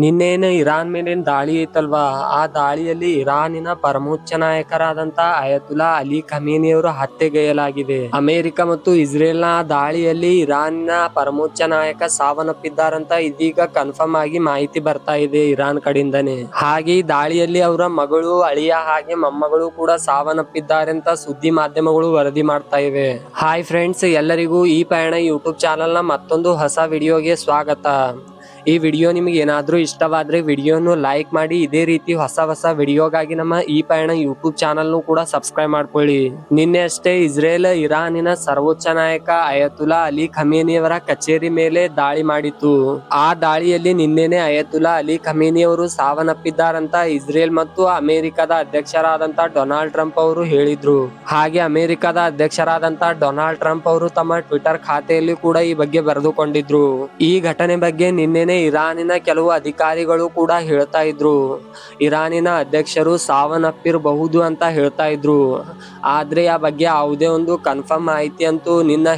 ನಿನ್ನೇನು Iran ಮೇಲಿನ ದಾಳಿ ಐತಲ್ವಾ, ಆ ದಾಳಿಯಲ್ಲಿ ಇರಾನಿನ ಪರಮೋಚ್ಚ ನಾಯಕರಾದಂತ ಅಯತುಲ್ಲಾ ಅಲಿ ಖಮೇನಿಯವರು ಹತ್ಯೆಗೈಯಲಾಗಿದೆ. ಅಮೆರಿಕ ಮತ್ತು ಇಸ್ರೇಲ್ನ ದಾಳಿಯಲ್ಲಿ ಇರಾನಿನ ಪರಮೋಚ್ಚ ನಾಯಕ ಸಾವನ್ನಪ್ಪಿದ್ದಾರಂತ ಇದೀಗ ಕನ್ಫರ್ಮ್ ಆಗಿ ಮಾಹಿತಿ ಬರ್ತಾ ಇದೆ ಇರಾನ್ ಕಡೆಯಿಂದನೇ. ಹಾಗೆ ಈ ದಾಳಿಯಲ್ಲಿ ಅವರ ಮಗಳು, ಅಳಿಯ ಹಾಗೆ ಮೊಮ್ಮಗಳು ಕೂಡ ಸಾವನ್ನಪ್ಪಿದ್ದಾರೆ ಅಂತ ಸುದ್ದಿ ಮಾಧ್ಯಮಗಳು ವರದಿ ಮಾಡ್ತಾ ಇವೆ. ಹಾಯ್ ಫ್ರೆಂಡ್ಸ್, ಎಲ್ಲರಿಗೂ ಈ ಪಯಣ ಯೂಟ್ಯೂಬ್ ಚಾನಲ್ ನ ಮತ್ತೊಂದು ಹೊಸ ವಿಡಿಯೋಗೆ ಸ್ವಾಗತ. ಈ ವಿಡಿಯೋ ನಿಮಗೆ ಏನಾದ್ರೂ ಇಷ್ಟವಾದ್ರೆ ವಿಡಿಯೋನು ಲೈಕ್ ಮಾಡಿ, ಇದೇ ರೀತಿ ಹೊಸ ಹೊಸ ವಿಡಿಯೋಗಾಗಿ ನಮ್ಮ ಈ ಪಯಣ ಯೂಟ್ಯೂಬ್ ಚಾನಲ್ ನು ಕೂಡ ಸಬ್ಸ್ಕ್ರೈಬ್ ಮಾಡ್ಕೊಳ್ಳಿ. ನಿನ್ನೆ ಅಷ್ಟೇ ಇಸ್ರೇಲ್ ಇರಾನಿನ ಸರ್ವೋಚ್ಚ ನಾಯಕ ಅಯತುಲ್ಲಾ ಅಲಿ ಖಮೇನಿಯವರ ಕಚೇರಿ ಮೇಲೆ ದಾಳಿ ಮಾಡಿತ್ತು. ಆ ದಾಳಿಯಲ್ಲಿ ನಿನ್ನೆನೆ ಅಯತುಲ್ಲಾ ಅಲಿ ಖಮೇನಿಯವರು ಸಾವನ್ನಪ್ಪಿದ್ದಾರಂತ ಇಸ್ರೇಲ್ ಮತ್ತು ಅಮೆರಿಕದ ಅಧ್ಯಕ್ಷರಾದಂತ ಡೊನಾಲ್ಡ್ ಟ್ರಂಪ್ ಅವರು ಹೇಳಿದ್ರು. ಹಾಗೆ ಅಮೆರಿಕದ ಅಧ್ಯಕ್ಷರಾದಂತ ಡೊನಾಲ್ಡ್ ಟ್ರಂಪ್ ಅವರು ತಮ್ಮ ಟ್ವಿಟರ್ ಖಾತೆಯಲ್ಲಿ ಕೂಡ ಈ ಬಗ್ಗೆ ಬರೆದುಕೊಂಡಿದ್ರು. ಈ ಘಟನೆ ಬಗ್ಗೆ ನಿನ್ನೆನೆ ಇರಾನಿನ ಕೆಲವು ಅಧಿಕಾರಿಗಳು ಕೂಡ ಹೇಳ್ತಾ ಇದ್ರು. ಇರಾನಿನ ಅಧ್ಯಕ್ಷರು ಸಾವನ್ನಪ್ಪಿರಬಹುದು ಅಂತ ಹೇಳ್ತಾ ಇದ್ರು. ಆದ್ರೆ ಆ ಬಗ್ಗೆ ಯಾವುದೇ ಒಂದು ಕನ್ಫರ್ಮ್ ಮಾಹಿತಿ ಅಂತೂ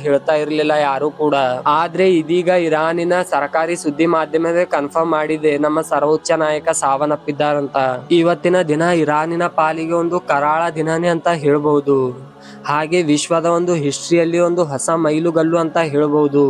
ಹೇಳ್ತಾ ಇರ್ಲಿಲ್ಲ ಯಾರು ಕೂಡ. ಆದ್ರೆ ಇದೀಗ ಇರಾನಿನ ಸರ್ಕಾರಿ ಸುದ್ದಿ ಮಾಧ್ಯಮವೇ ಕನ್ಫರ್ಮ್ ಮಾಡಿದೆ, ನಮ್ಮ ಸರ್ವೋಚ್ಚ ನಾಯಕ ಸಾವನ್ನಪ್ಪಿದ್ದಾರಂತ. ಇವತ್ತಿನ ದಿನ ಇರಾನಿನ ಪಾಲಿಗೆ ಒಂದು ಕರಾಳ ದಿನನೇ ಅಂತ ಹೇಳ್ಬಹುದು. ಹಾಗೆ ವಿಶ್ವದ ಒಂದು ಹಿಸ್ಟ್ರಿಯಲ್ಲಿ ಒಂದು ಹೊಸ ಮೈಲುಗಲ್ಲು ಅಂತ ಹೇಳ್ಬಹುದು.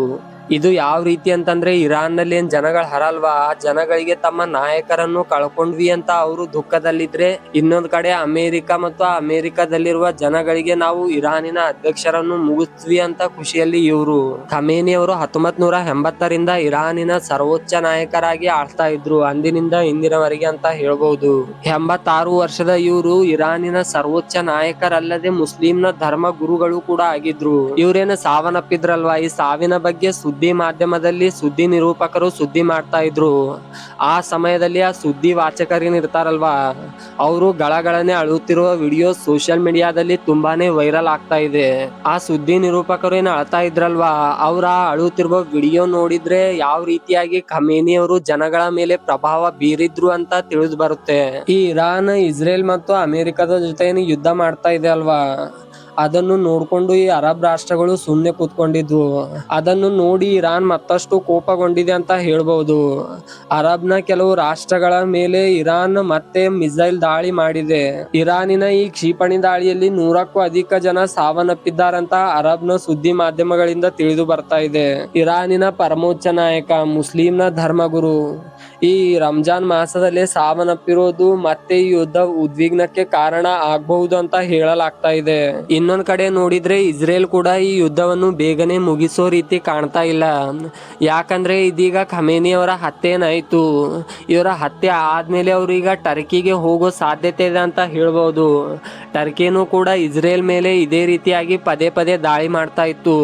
ಇದು ಯಾವ ರೀತಿ ಅಂತಂದ್ರೆ, ಇರಾನ್ ನಲ್ಲಿ ಏನ್ ಜನಗಳು ಹರಲ್ವಾ, ಆ ಜನಗಳಿಗೆ ತಮ್ಮ ನಾಯಕರನ್ನು ಕಳ್ಕೊಂಡ್ವಿ ಅಂತ ಅವರು ದುಃಖದಲ್ಲಿದ್ರೆ, ಇನ್ನೊಂದ್ ಕಡೆ ಅಮೆರಿಕ ಮತ್ತು ಆ ಅಮೆರಿಕದಲ್ಲಿರುವ ಜನಗಳಿಗೆ ನಾವು ಇರಾನಿನ ಅಧ್ಯಕ್ಷರನ್ನು ಮುಗಿಸ್ತೀವಿ ಅಂತ ಖುಷಿಯಲ್ಲಿ ಇವರು. ಖಮೇನಿ ಅವರು 1980ರಿಂದ ಇರಾನಿನ ಸರ್ವೋಚ್ಚ ನಾಯಕರಾಗಿ ಆಳ್ತಾ ಇದ್ರು, ಅಂದಿನಿಂದ ಇಂದಿನವರೆಗೆ ಅಂತ ಹೇಳ್ಬಹುದು. 86 ವರ್ಷದ ಇವರು ಇರಾನಿನ ಸರ್ವೋಚ್ಚ ನಾಯಕರಲ್ಲದೆ ಮುಸ್ಲಿಂನ ಧರ್ಮ ಗುರುಗಳು ಕೂಡ ಆಗಿದ್ರು. ಇವ್ರೇನು ಸಾವನ್ನಪ್ಪಿದ್ರಲ್ವಾ, ಈ ಸಾವಿನ ಬಗ್ಗೆ ಸುದ್ದಿ ಮಾಧ್ಯಮದಲ್ಲಿ ಸುದ್ದಿ ನಿರೂಪಕರು ಸುದ್ದಿ ಮಾಡ್ತಾ ಇದ್ರು. ಆ ಸಮಯದಲ್ಲಿ ಆ ಸುದ್ದಿ ವಾಚಕರೇನಿರ್ತಾರಲ್ವಾ, ಅವರು ಗಳಗಳನೆ ಅಳುತ್ತಿರುವ ವಿಡಿಯೋ ಸೋಷಿಯಲ್ ಮೀಡಿಯಾದಲ್ಲಿ ತುಂಬಾನೇ ವೈರಲ್ ಆಗ್ತಾ ಇದೆ. ಆ ಸುದ್ದಿ ನಿರೂಪಕರು ಏನ್ ಅಳ್ತಾ ಇದ್ರಲ್ವಾ, ಅವ್ರ ಅಳುತ್ತಿರುವ ವಿಡಿಯೋ ನೋಡಿದ್ರೆ ಯಾವ ರೀತಿಯಾಗಿ ಖಮೇನಿ ಅವರು ಜನಗಳ ಮೇಲೆ ಪ್ರಭಾವ ಬೀರಿದ್ರು ಅಂತ ತಿಳಿದು ಬರುತ್ತೆ. ಈ ಇರಾನ್, ಇಸ್ರೇಲ್ ಮತ್ತು ಅಮೆರಿಕದ ಜೊತೆ ಏನು ಯುದ್ಧ ಮಾಡ್ತಾ ಇದೆ ಅಲ್ವಾ, ಅದನ್ನು ನೋಡ್ಕೊಂಡು ಈ ಅರಬ್ ರಾಷ್ಟ್ರಗಳು ಸುಮ್ಮನೆ ಕೂತ್ಕೊಂಡಿದ್ವು. ಅದನ್ನು ನೋಡಿ ಇರಾನ್ ಮತ್ತಷ್ಟು ಕೋಪಗೊಂಡಿದೆ ಅಂತ ಹೇಳ್ಬಹುದು. ಅರಬ್ನ ಕೆಲವು ರಾಷ್ಟ್ರಗಳ ಮೇಲೆ ಇರಾನ್ ಮತ್ತೆ ಮಿಸೈಲ್ ದಾಳಿ ಮಾಡಿದೆ. ಇರಾನಿನ ಈ ಕ್ಷಿಪಣಿ ದಾಳಿಯಲ್ಲಿ 100ಕ್ಕೂ ಅಧಿಕ ಜನ ಸಾವನ್ನಪ್ಪಿದ್ದಾರಂತ ಅರಬ್ನ ಸುದ್ದಿ ಮಾಧ್ಯಮಗಳಿಂದ ತಿಳಿದು ಬರ್ತಾ ಇದೆ. ಇರಾನಿನ ಪರಮೋಚ್ಚ ನಾಯಕ, ಮುಸ್ಲಿಂನ ಧರ್ಮಗುರು ಈ ರಂಜಾನ್ ಮಾಸದಲ್ಲಿ ಸಾವನ್ನಪ್ಪಿರೋದು ಮತ್ತೆ ಈ ಯುದ್ಧ ಉದ್ವಿಗ್ನಕ್ಕೆ ಕಾರಣ ಆಗಬಹುದು ಅಂತ ಹೇಳಲಾಗ್ತಾ ಇದೆ. ಇನ್ನೊಂದ್ ಕಡೆ ನೋಡಿದ್ರೆ ಇಸ್ರೇಲ್ ಕೂಡ ಈ ಯುದ್ಧವನ್ನು ಬೇಗನೆ ಮುಗಿಸೋ ರೀತಿ ಕಾಣ್ತಾ ಇಲ್ಲ. ಯಾಕಂದ್ರೆ ಇದೀಗ ಖಮೇನಿ ಅವರ ಹತ್ಯೆ ಏನಾಯ್ತು, ಇವರ ಹತ್ಯೆ ಆದ್ಮೇಲೆ ಅವರು ಈಗ ಟರ್ಕಿಗೆ ಹೋಗೋ ಸಾಧ್ಯತೆ ಇದೆ ಅಂತ ಹೇಳ್ಬಹುದು. ಟರ್ಕಿನೂ ಕೂಡ ಇಸ್ರೇಲ್ ಮೇಲೆ ಇದೇ ರೀತಿಯಾಗಿ ಪದೇ ಪದೇ ದಾಳಿ ಮಾಡ್ತಾ ಇತ್ತು.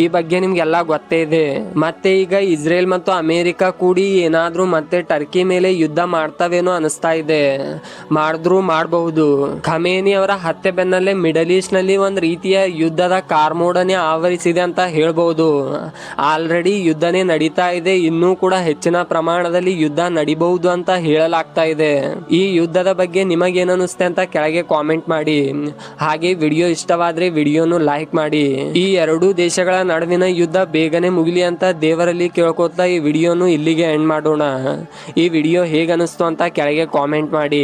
ಈ ಬಗ್ಗೆ ನಿಮ್ಗೆಲ್ಲ ಗೊತ್ತೇ ಇದೆ. ಮತ್ತೆ ಈಗ ಇಸ್ರೇಲ್ ಮತ್ತು ಅಮೆರಿಕ ಕೂಡಿ ಏನಾದ್ರೂ ಮತ್ತೆ ಟರ್ಕಿ ಮೇಲೆ ಯುದ್ಧ ಮಾಡ್ತಾವೇನೋ ಅನಿಸ್ತಾ ಇದೆ. ಮಾಡಿದ್ರು ಮಾಡಬಹುದು. ಖಮೇನಿ ಅವರ ಹತ್ಯೆ ಬೆನ್ನಲ್ಲೇ ಮಿಡಲ್ ಈಸ್ಟ್ ನಲ್ಲಿ ಒಂದ್ ರೀತಿಯ ಯುದ್ಧದ ಕಾರ್ಮೋಡನೆ ಆವರಿಸಿದೆ ಅಂತ ಹೇಳ್ಬಹುದು. ಆಲ್ರೆಡಿ ಯುದ್ಧನೇ ನಡೀತಾ ಇದೆ, ಇನ್ನೂ ಕೂಡ ಹೆಚ್ಚಿನ ಪ್ರಮಾಣದಲ್ಲಿ ಯುದ್ಧ ನಡಿಬಹುದು ಅಂತ ಹೇಳಲಾಗ್ತಾ ಇದೆ. ಈ ಯುದ್ಧದ ಬಗ್ಗೆ ನಿಮಗೇನು ಅನಿಸುತ್ತೆ ಅಂತ ಕೆಳಗೆ ಕಾಮೆಂಟ್ ಮಾಡಿ. ಹಾಗೆ ವಿಡಿಯೋ ಇಷ್ಟವಾದ್ರೆ ವಿಡಿಯೋನು ಲೈಕ್ ಮಾಡಿ. ಈ ಎರಡೂ ದೇಶಗಳ ನಡುವಿನ ಯುದ್ಧ ಬೇಗನೆ ಮುಗಿಲಿ ಅಂತ ದೇವರಲ್ಲಿ ಕೇಳ್ಕೊತಾ ಈ ವಿಡಿಯೋನು ಇಲ್ಲಿಗೆ ಎಂಡ್ ಮಾಡೋಣ. ಈ ವಿಡಿಯೋ ಹೇಗನಿಸ್ತು ಅಂತ ಕೆಳಗೆ ಕಾಮೆಂಟ್ ಮಾಡಿ.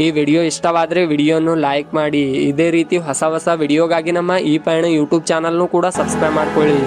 ಈ ವಿಡಿಯೋ ಇಷ್ಟವಾದ್ರೆ ವಿಡಿಯೋನು ಲೈಕ್ ಮಾಡಿ. ಇದೇ ರೀತಿ ಹೊಸ ಹೊಸ ವಿಡಿಯೋಗಾಗಿ ನಮ್ಮ ಈ ಪಯಣ ಯೂಟ್ಯೂಬ್ ಚಾನಲ್ನು ಕೂಡ ಸಬ್ಸ್ಕ್ರೈಬ್ ಮಾಡ್ಕೊಳ್ಳಿ.